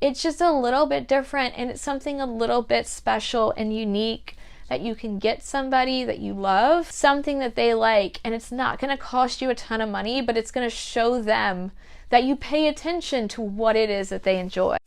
It's just a little bit different, and it's something a little bit special and unique that you can get somebody that you love, something that they like, and it's not going to cost you a ton of money, but it's going to show them that you pay attention to what it is that they enjoy.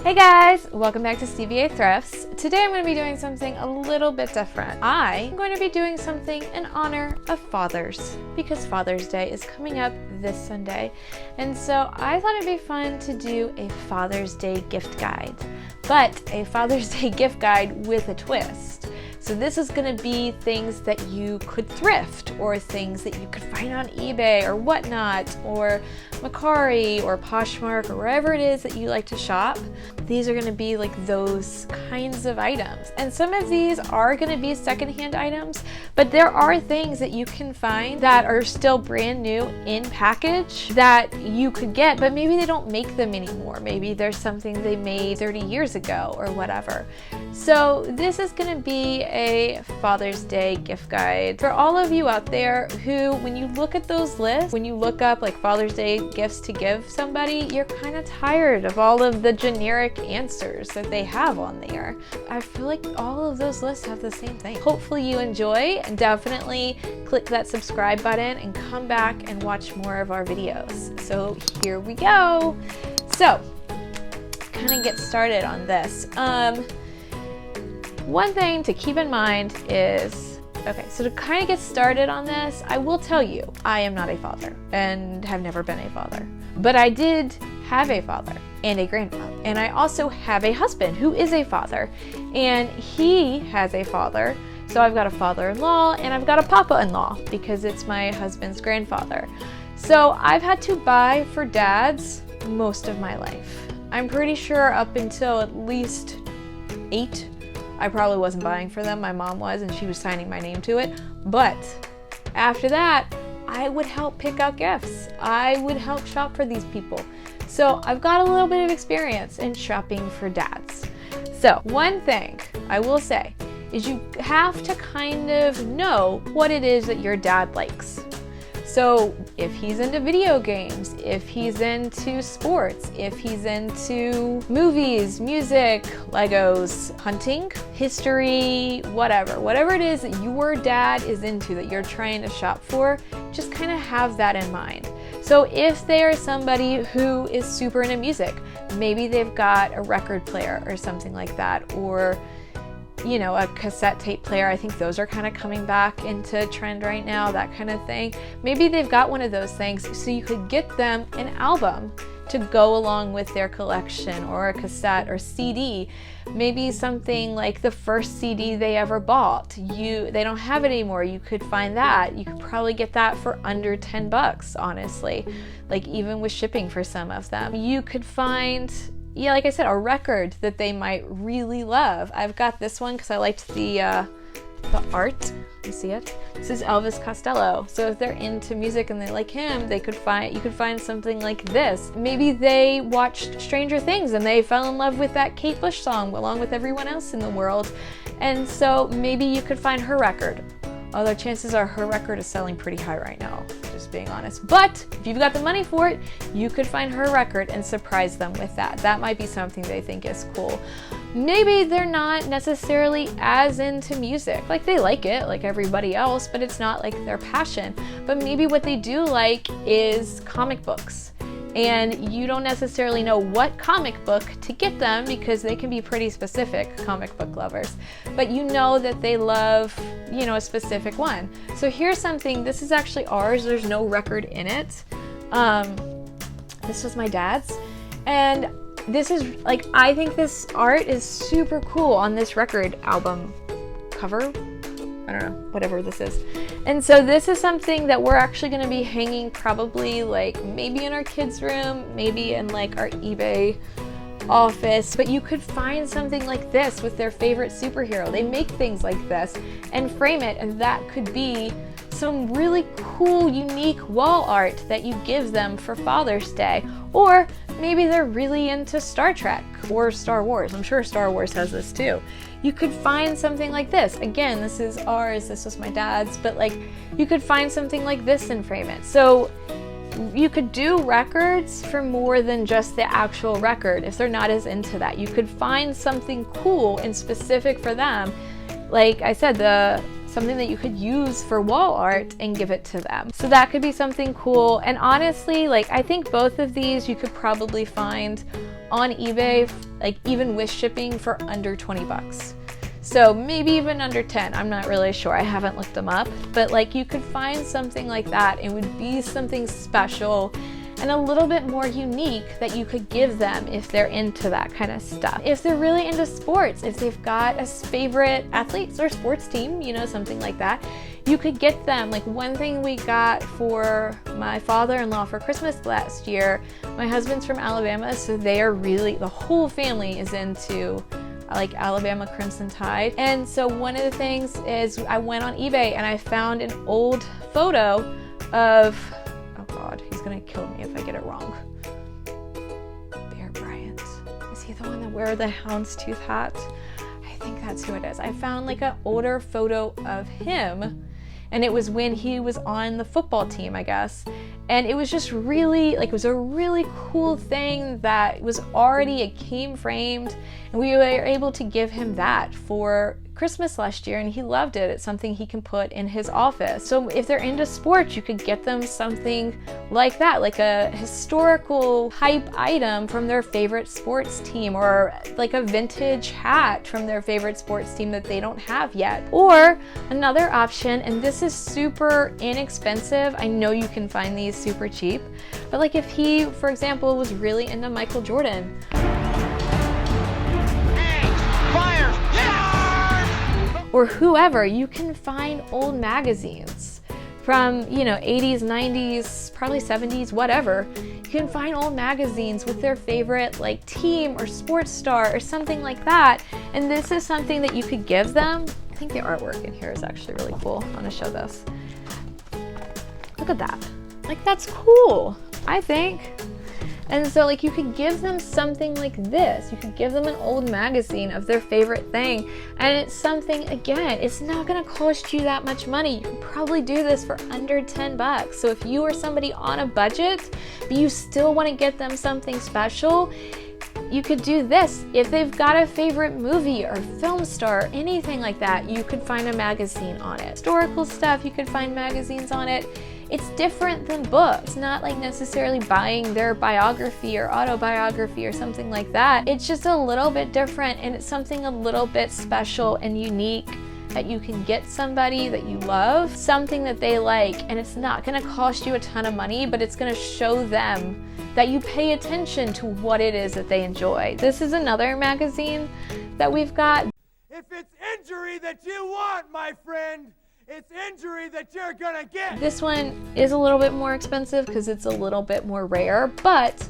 Hey guys, welcome back to CVA Thrifts. Today I'm going to be doing something a little bit different. I'm going to be doing something in honor of fathers, because Father's Day is coming up this Sunday. And so I thought it'd be fun to do a Father's Day gift guide, but a Father's Day gift guide with a twist. So this is going to be things that you could thrift, or things that you could find on eBay or whatnot, or Mercari or Poshmark or wherever it is that you like to shop. These are going to be like those kinds of items. And some of these are going to be secondhand items, but there are things that you can find that are still brand new in package that you could get, but maybe they don't make them anymore. Maybe there's something they made 30 years ago or whatever. So this is going to be a Father's Day gift guide for all of you out there who, when you look at those lists, when you look up like Father's Day gifts to give somebody, you're kind of tired of all of the generic answers that they have on there. I feel like all of those lists have the same thing. Hopefully you enjoy, and definitely click that subscribe button and come back and watch more of our videos. So here we go. So kind of get started on this. One thing to keep in mind is, okay, so to kind of get started on this, I will tell you, I am not a father and have never been a father, but I did have a father and a grandfather. And I also have a husband who is a father, and he has a father. So I've got a father-in-law and I've got a papa-in-law because it's my husband's grandfather. So I've had to buy for dads most of my life. I'm pretty sure up until at least 8, I probably wasn't buying for them. My mom was, and she was signing my name to it. But after that, I would help pick out gifts. I would help shop for these people. So I've got a little bit of experience in shopping for dads. So one thing I will say is you have to kind of know what it is that your dad likes. So if he's into video games, if he's into sports, if he's into movies, music, Legos, hunting, history, whatever it is that your dad is into that you're trying to shop for, just kind of have that in mind. So if they are somebody who is super into music, maybe they've got a record player or something like that, or you know, a cassette tape player. I think those are kind of coming back into trend right now, that kind of thing. Maybe they've got one of those things, so you could get them an album to go along with their collection, or a cassette or CD. Maybe something like the first CD they ever bought. They don't have it anymore. You could find that. You could probably get that for under $10, honestly. Like even with shipping for some of them. You could find, yeah, like I said, a record that they might really love. I've got this one because I liked the art. You see it? This is Elvis Costello. So if they're into music and they like him, you could find something like this. Maybe they watched Stranger Things and they fell in love with that Kate Bush song along with everyone else in the world. And so maybe you could find her record. Although chances are her record is selling pretty high right now, just being honest. But if you've got the money for it, you could find her record and surprise them with that. That might be something they think is cool. Maybe they're not necessarily as into music. Like they like it like everybody else, but it's not like their passion. But maybe what they do like is comic books. And you don't necessarily know what comic book to get them because they can be pretty specific, comic book lovers. But you know that they love, you know, a specific one. So here's something, this is actually ours, there's no record in it. This was my dad's. And this is like, I think this art is super cool on this record album cover. I don't know, whatever this is. And so this is something that we're actually going to be hanging probably like maybe in our kids' room, maybe in like our eBay office. But you could find something like this with their favorite superhero. They make things like this and frame it, and that could be some really cool, unique wall art that you give them for Father's Day. Or maybe they're really into Star Trek or Star Wars. I'm sure Star Wars has this too. You could find something like this. Again, this is ours, this was my dad's, but like you could find something like this and frame it. So you could do records for more than just the actual record if they're not as into that. You could find something cool and specific for them. Like I said, something that you could use for wall art and give it to them. So that could be something cool. And honestly, like I think both of these you could probably find on eBay, like even with shipping, for under 20 bucks. So maybe even under 10, I'm not really sure, I haven't looked them up, but like you could find something like that. It would be something special and a little bit more unique that you could give them if they're into that kind of stuff. If they're really into sports, if they've got a favorite athletes or sports team, you know, something like that, you could get them. Like one thing we got for my father-in-law for Christmas last year, my husband's from Alabama, so they are really, the whole family is into like Alabama Crimson Tide. And so one of the things is I went on eBay and I found an old photo of, oh God, he's gonna kill me if I get it wrong. Bear Bryant. Is he the one that wears the houndstooth hat? I think that's who it is. I found like an older photo of him, and it was when he was on the football team, I guess. And it was just really, like, it was a really cool thing that was already, it came framed, and we were able to give him that for Christmas last year, and he loved it. It's something he can put in his office. So if they're into sports, you could get them something like that, like a historical hype item from their favorite sports team, or like a vintage hat from their favorite sports team that they don't have yet. Or another option, and this is super inexpensive, I know you can find these super cheap, but like if he, for example, was really into Michael Jordan, or whoever, you can find old magazines from, you know, 80s, 90s, probably 70s, whatever. You can find old magazines with their favorite like team or sports star or something like that. And this is something that you could give them. I think the artwork in here is actually really cool. I want to show this. Look at that. Like, that's cool, I think. And so like you could give them something like this. You could give them an old magazine of their favorite thing. And it's something, again, it's not gonna cost you that much money. You can probably do this for under 10 bucks. So if you are somebody on a budget, but you still wanna get them something special, you could do this. If they've got a favorite movie or film star, anything like that, you could find a magazine on it. Historical stuff, you could find magazines on it. It's different than books. It's not like necessarily buying their biography or autobiography or something like that. It's just a little bit different, and it's something a little bit special and unique that you can get somebody that you love, something that they like, and it's not gonna cost you a ton of money, but it's gonna show them that you pay attention to what it is that they enjoy. This is another magazine that we've got. If it's injury that you want, my friend, it's injury that you're gonna get. This one is a little bit more expensive because it's a little bit more rare, but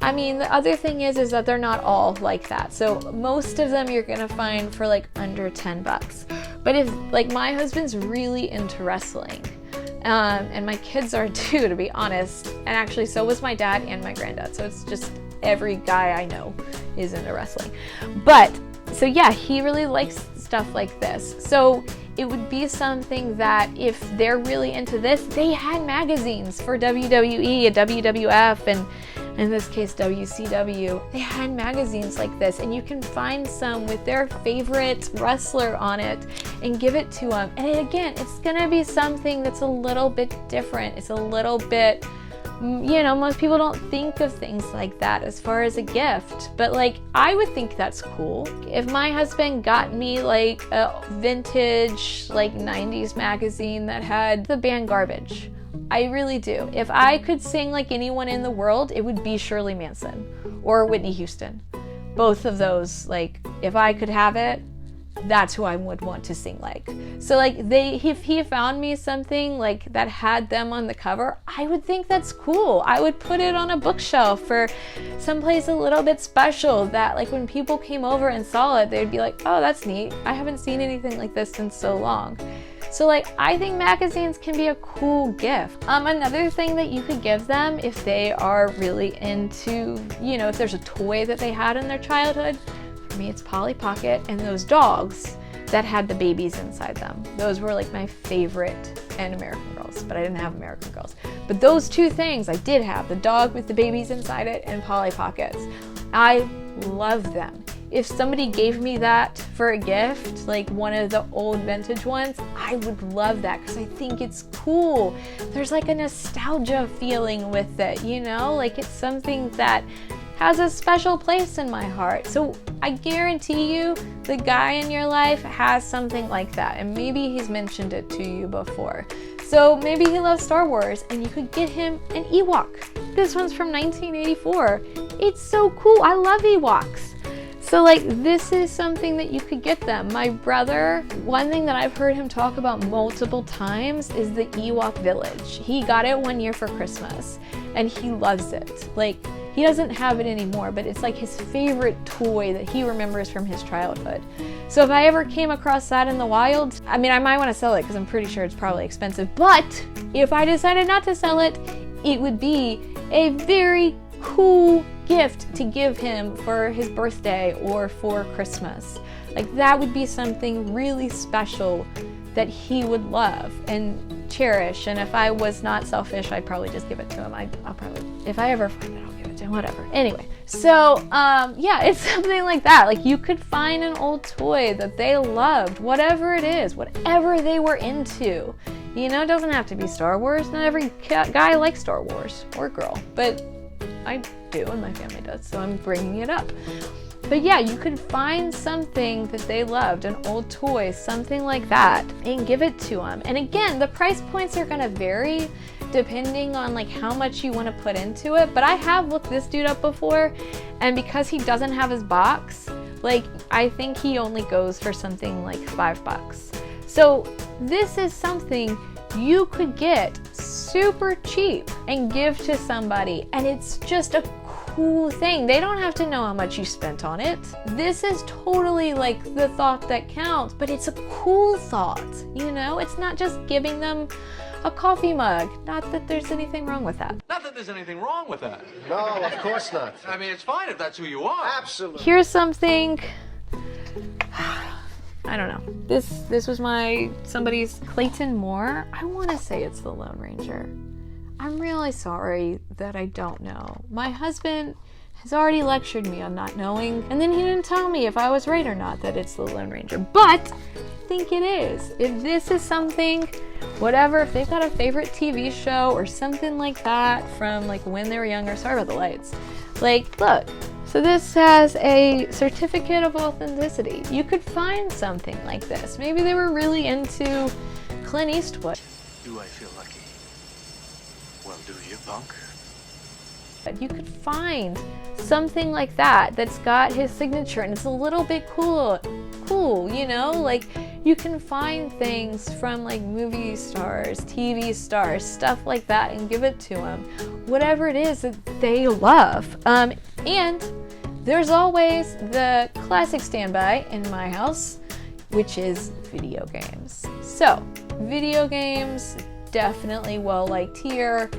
I mean, the other thing is that they're not all like that. So most of them you're gonna find for like under 10 bucks. But if, like, my husband's really into wrestling, and my kids are too, to be honest, and actually so was my dad and my granddad. So it's just every guy I know is into wrestling. But so yeah, he really likes stuff like this. So it would be something that if they're really into this, they had magazines for WWE and WWF, and in this case WCW. They had magazines like this, and you can find some with their favorite wrestler on it and give it to them. And again, it's gonna be something that's a little bit different. It's a little bit, you know, most people don't think of things like that as far as a gift, but like I would think that's cool. If my husband got me like a vintage like 90s magazine that had the band Garbage, I really do. If I could sing like anyone in the world, it would be Shirley Manson or Whitney Houston. Both of those, like, if I could have it, that's who I would want to sing like. So like if he found me something like that had them on the cover, I would think that's cool. I would put it on a bookshelf for someplace a little bit special that like when people came over and saw it, they'd be like, oh, that's neat. I haven't seen anything like this in so long. So like, I think magazines can be a cool gift. Another thing that you could give them if they are really into, you know, if there's a toy that they had in their childhood, for me it's Polly Pocket and those dogs that had the babies inside them. Those were like my favorite, and American Girls, but I didn't have American Girls. But But those two things I did have, the dog with the babies inside it and Polly Pockets. I love them. If somebody gave me that for a gift, like one of the old vintage ones, I would love that because I think it's cool. There's like a nostalgia feeling with it, you know? Like it's something that has a special place in my heart. So I guarantee you the guy in your life has something like that, and maybe he's mentioned it to you before. So maybe he loves Star Wars and you could get him an Ewok. This one's from 1984. It's so cool. I love Ewoks. So like this is something that you could get them. My brother, one thing that I've heard him talk about multiple times is the Ewok Village. He got it one year for Christmas and he loves it. Like he doesn't have it anymore, but it's like his favorite toy that he remembers from his childhood. So if I ever came across that in the wild, I mean, I might want to sell it because I'm pretty sure it's probably expensive. But if I decided not to sell it, it would be a very cool gift to give him for his birthday or for Christmas. Like that would be something really special that he would love and cherish. And if I was not selfish, I'd probably just give it to him. I'll probably, if I ever find it, I'll give it to him, whatever. Anyway, so yeah, it's something like that. Like you could find an old toy that they loved, whatever it is, whatever they were into. You know, it doesn't have to be Star Wars. Not every guy likes Star Wars, or girl, but I do and my family does, so I'm bringing it up. But yeah, you could find something that they loved, an old toy, something like that, and give it to them. And again, the price points are gonna vary depending on like how much you want to put into it. But I have looked this dude up before, and because he doesn't have his box, like I think he only goes for something like $5. So this is something you could get super cheap and give to somebody, and it's just a cool thing. They don't have to know how much you spent on it. This is totally like the thought that counts, but it's a cool thought, you know? It's not just giving them a coffee mug. Not that there's anything wrong with that. Not that there's anything wrong with that. No, of course not. I mean, it's fine if that's who you are. Absolutely. Here's something, I don't know. This was somebody's Clayton Moore. I want to say it's the Lone Ranger. I'm really sorry that I don't know. My husband has already lectured me on not knowing, and then he didn't tell me if I was right or not that it's the Lone Ranger, but I think it is. If this is something, whatever, if they've got a favorite TV show or something like that from like when they were younger, sorry about the lights, like look, so this has a certificate of authenticity. You could find something like this. Maybe they were really into Clint Eastwood. Do I feel lucky? Well, do you, punk? You could find something like that that's got his signature and it's a little bit cool, you know? Like you can find things from like movie stars, TV stars, stuff like that, and give it to them. Whatever it is that they love. And there's always the classic standby in my house, which is video games. So video games, definitely well-liked here.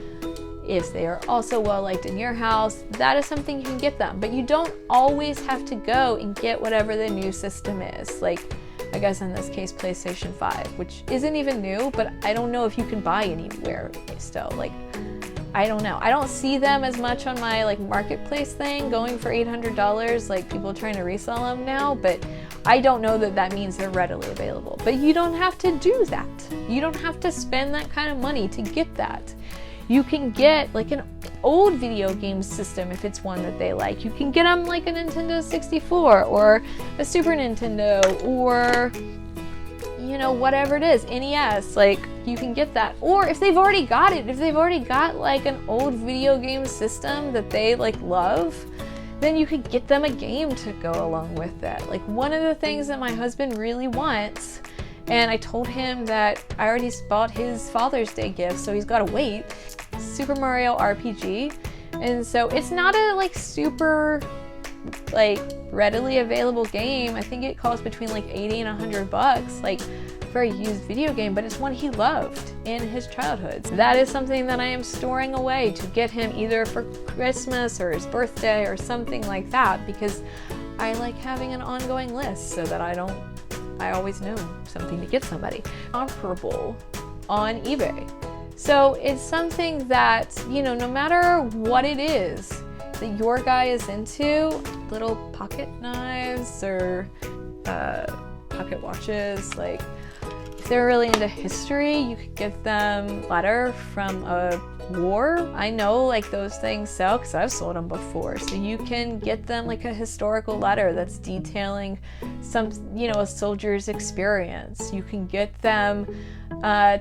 If they are also well-liked in your house, that is something you can get them. But you don't always have to go and get whatever the new system is. Like, I guess in this case, PlayStation 5, which isn't even new, but I don't know if you can buy anywhere still. Like, I don't know. I don't see them as much on my like marketplace thing going for $800, like people trying to resell them now, but I don't know that that means they're readily available. But you don't have to do that. You don't have to spend that kind of money to get that. You can get like an old video game system if it's one that they like. You can get them like a Nintendo 64 or a Super Nintendo or, you know, whatever it is, NES, like you can get that. Or if they've already got it, if they've already got like an old video game system that they like love, then you could get them a game to go along with that. Like one of the things that my husband really wants, and I told him that I already bought his Father's Day gift, so he's gotta wait, Super Mario RPG. And so it's not a like super like readily available game. I think it costs between like $80 and $100 like for a used video game, but it's one he loved in his childhood. So that is something that I am storing away to get him either for Christmas or his birthday or something like that, because I like having an ongoing list so that I always know something to get somebody. Comparable on eBay. So it's something that, you know, no matter what it is that your guy is into, little pocket knives or pocket watches, like if they're really into history, you could get them letter from a war. I know like those things sell because I've sold them before. So you can get them like a historical letter that's detailing some, you know, a soldier's experience. You can get them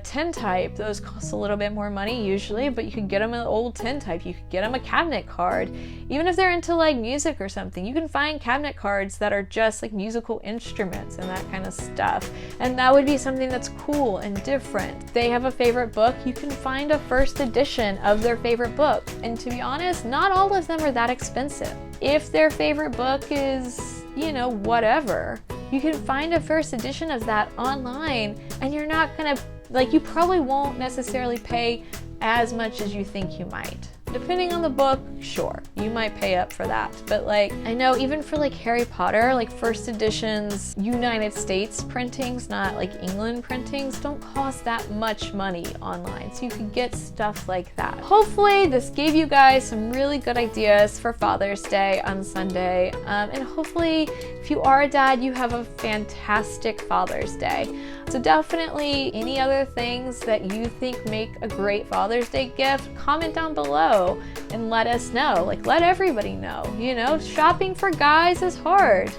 tintype. Those cost a little bit more money usually, but you can get them an old tintype. You could get them a cabinet card. Even if they're into like music or something, you can find cabinet cards that are just like musical instruments and that kind of stuff. And that would be something that's cool and different. If they have a favorite book, you can find a first edition of their favorite book. And to be honest, not all of them are that expensive. If their favorite book is, you know, whatever, you can find a first edition of that online, and you're not gonna, like, you probably won't necessarily pay as much as you think you might. Depending on the book, sure, you might pay up for that. But like, I know even for like Harry Potter, like first editions, United States printings, not like England printings, don't cost that much money online. So you can get stuff like that. Hopefully this gave you guys some really good ideas for Father's Day on Sunday. And hopefully if you are a dad, you have a fantastic Father's Day. So definitely any other things that you think make a great Father's Day gift, comment down below and let us know. Like, let everybody know. You know, shopping for guys is hard.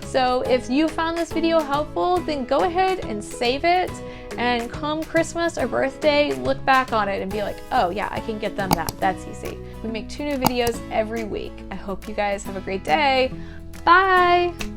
So if you found this video helpful, then go ahead and save it, and come Christmas or birthday, look back on it and be like, oh yeah, I can get them that. That's easy. We make 2 new videos every week. I hope you guys have a great day. Bye!